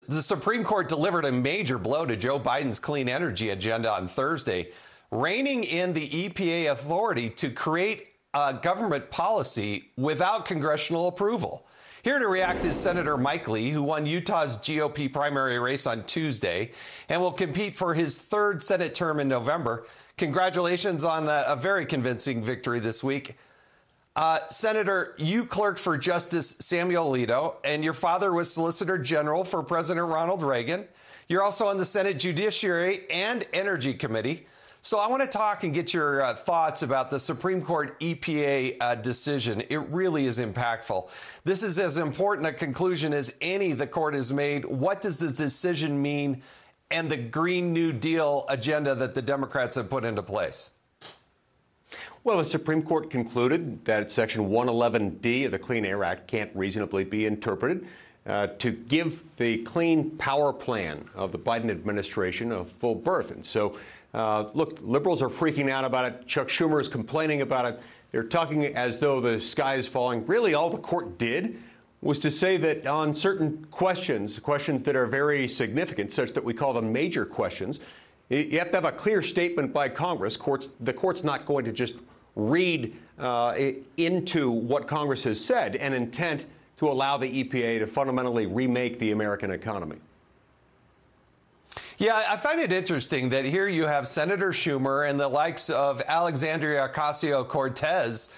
The Supreme Court delivered a major blow to Joe Biden's clean energy agenda on Thursday, reining in the EPA authority to create a government policy without congressional approval. Here to react is Senator Mike Lee, who won Utah's GOP primary race on Tuesday and will compete for his third Senate term in November. Congratulations on a very convincing victory this week. Senator, you clerked for Justice Samuel Alito, and your father was Solicitor General for President Ronald Reagan. You're also on the Senate Judiciary and Energy Committee. So I want to talk and get your thoughts about the Supreme Court EPA decision. It really is impactful. This is as important a conclusion as any the court has made. What does this decision mean and the Green New Deal agenda that the Democrats have put into place? Well, the Supreme Court concluded that Section 111D of the Clean Air Act can't reasonably be interpreted to give the Clean Power Plan of the Biden administration a full berth. And so, look, liberals are freaking out about it. Chuck Schumer is complaining about it. They're talking as though the sky is falling. Really, all the court did was to say that on certain questions that are very significant, such that we call them major questions, you have to have a clear statement by Congress. The court's not going to just read into what Congress has said an intent to allow the EPA to fundamentally remake the American economy. Yeah, I find it interesting that here you have Senator Schumer and the likes of Alexandria Ocasio-Cortez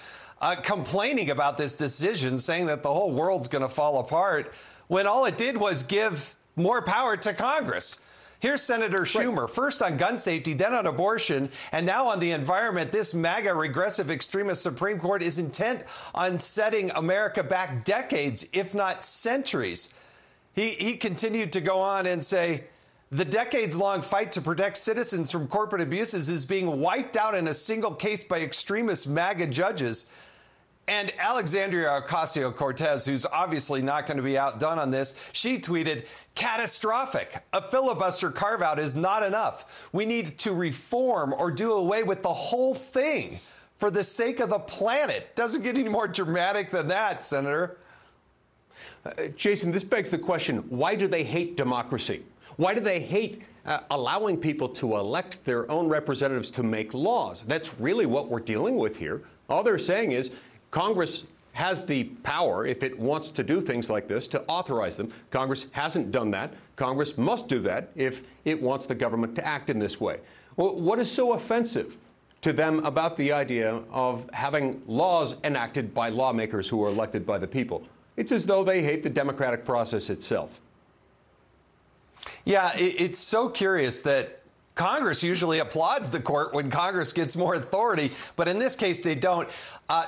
complaining about this decision, saying that the whole world's going to fall apart, when all it did was give more power to Congress. Here's Senator Schumer, first on gun safety, then on abortion, and now on the environment. This MAGA regressive extremist Supreme Court is intent on setting America back decades, if not centuries. He continued to go on and say, the decades-long fight to protect citizens from corporate abuses is being wiped out in a single case by extremist MAGA judges. And Alexandria Ocasio-Cortez, who's obviously not going to be outdone on this, she tweeted, catastrophic. A filibuster carve-out is not enough. We need to reform or do away with the whole thing for the sake of the planet. Doesn't get any more dramatic than that, Senator. Jason, this begs the question, why do they hate democracy? Why do they hate allowing people to elect their own representatives to make laws? That's really what we're dealing with here. All they're saying is Congress has the power, if it wants to do things like this, to authorize them. Congress hasn't done that. Congress must do that if it wants the government to act in this way. Well, what is so offensive to them about the idea of having laws enacted by lawmakers who are elected by the people? It's as though they hate the democratic process itself. Yeah, it's so curious that Congress usually applauds the court when Congress gets more authority, but in this case, they don't.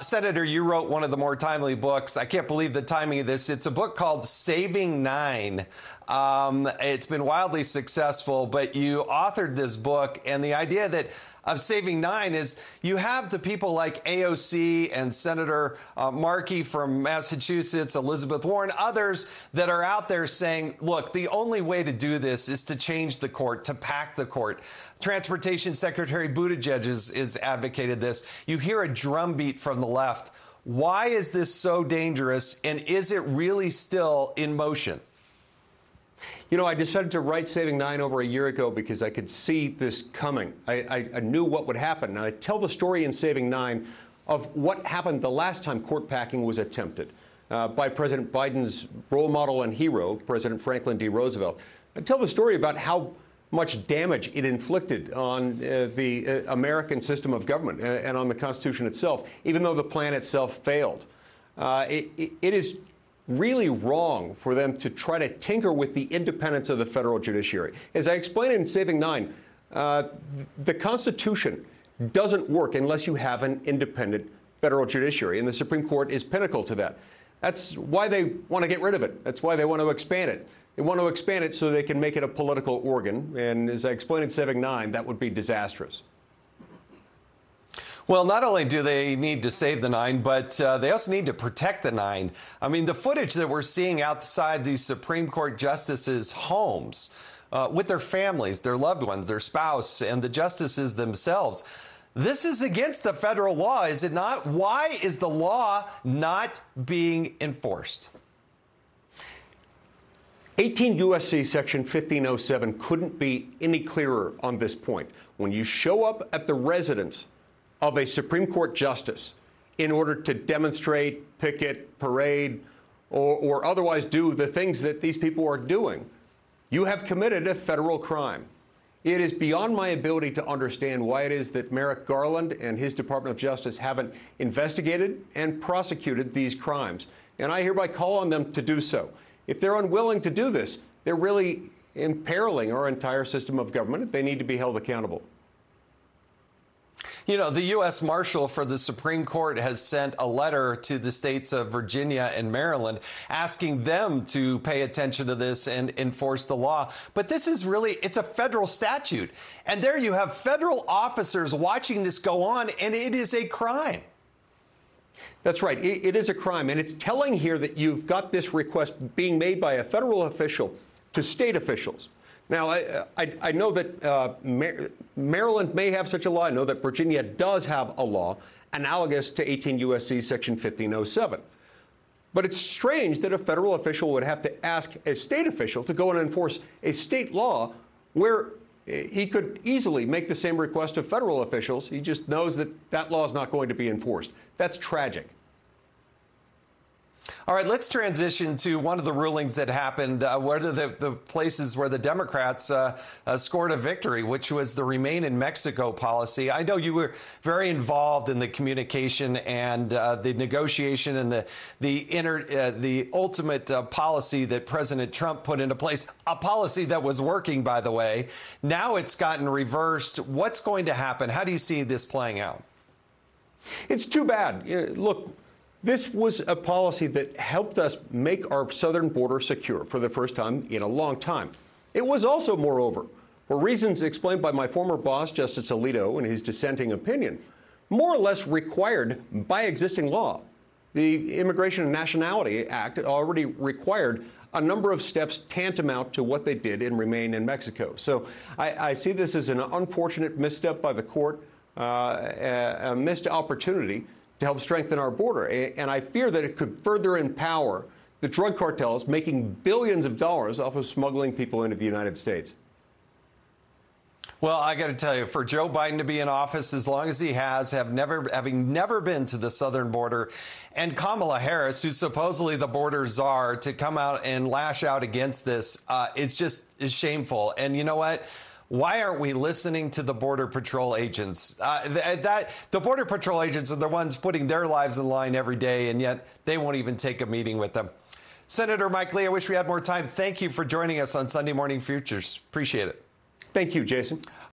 Senator, you wrote one of the more timely books. I can't believe the timing of this. It's a book called Saving Nine. It's been wildly successful, but you authored this book, and the idea that of Saving Nine is you have the people like AOC and Senator Markey from Massachusetts, Elizabeth Warren, others that are out there saying, look, the only way to do this is to change the court, to pack the court. Transportation Secretary Buttigieg is advocated this. You hear a drumbeat from the left. Why is this so dangerous, and is it really still in motion? You know, I decided to write Saving Nine over a year ago because I could see this coming. I knew what would happen. And I tell the story in Saving Nine of what happened the last time court packing was attempted by President Biden's role model and hero, President Franklin D. Roosevelt. I tell the story about how much damage it inflicted on the American system of government and on the Constitution itself, even though the plan itself failed. It is really wrong for them to try to tinker with the independence of the federal judiciary. As I explained in Saving Nine, the Constitution doesn't work unless you have an independent federal judiciary, and the Supreme Court is pinnacle to that. That's why they want to get rid of it. That's why they want to expand it. They want to expand it so they can make it a political organ, and as I explained in Saving Nine, that would be disastrous. Well, not only do they need to save the nine, but they also need to protect the nine. I mean, the footage that we're seeing outside these Supreme Court justices' homes with their families, their loved ones, their spouse, and the justices themselves, this is against the federal law, is it not? Why is the law not being enforced? 18 U.S.C. Section 1507 couldn't be any clearer on this point. When you show up at the residence of a Supreme Court justice in order to demonstrate, picket, parade, or otherwise do the things that these people are doing, you have committed a federal crime. It is beyond my ability to understand why it is that Merrick Garland and his Department of Justice haven't investigated and prosecuted these crimes. And I hereby call on them to do so. If they're unwilling to do this, they're really imperiling our entire system of government. They need to be held accountable. You know, the U.S. Marshal for the Supreme Court has sent a letter to the states of Virginia and Maryland asking them to pay attention to this and enforce the law. But this is really, it's a federal statute. And there you have federal officers watching this go on, and it is a crime. That's right. It is a crime. And it's telling here that you've got this request being made by a federal official to state officials. Now, I know that Maryland may have such a law. I know that Virginia does have a law analogous to 18 U.S.C. Section 1507. But it's strange that a federal official would have to ask a state official to go and enforce a state law where he could easily make the same request of federal officials. He just knows that that law is not going to be enforced. That's tragic. All right, let's transition to one of the rulings that happened, one of the places where the Democrats scored a victory, which was the Remain in Mexico policy. I know you were very involved in the communication and the negotiation and the ultimate policy that President Trump put into place, a policy that was working, by the way. Now it's gotten reversed. What's going to happen? How do you see this playing out? It's too bad. Look, this was a policy that helped us make our southern border secure for the first time in a long time. It was also, moreover, for reasons explained by my former boss, Justice Alito, in his dissenting opinion, more or less required by existing law. The Immigration and Nationality Act already required a number of steps tantamount to what they did in Remain in Mexico. So I see this as an unfortunate misstep by the court, a missed opportunity to help strengthen our border. And I fear that it could further empower the drug cartels making billions of dollars off of smuggling people into the United States. Well, I got to tell you, for Joe Biden to be in office as long as he has, having never been to the southern border, and Kamala Harris, who's supposedly the border czar, to come out and lash out against this, is shameful. And you know what? Why aren't we listening to the Border Patrol agents? The Border Patrol agents are the ones putting their lives in line every day, and yet they won't even take a meeting with them. Senator Mike Lee, I wish we had more time. Thank you for joining us on Sunday Morning Futures. Appreciate it. Thank you, Jason.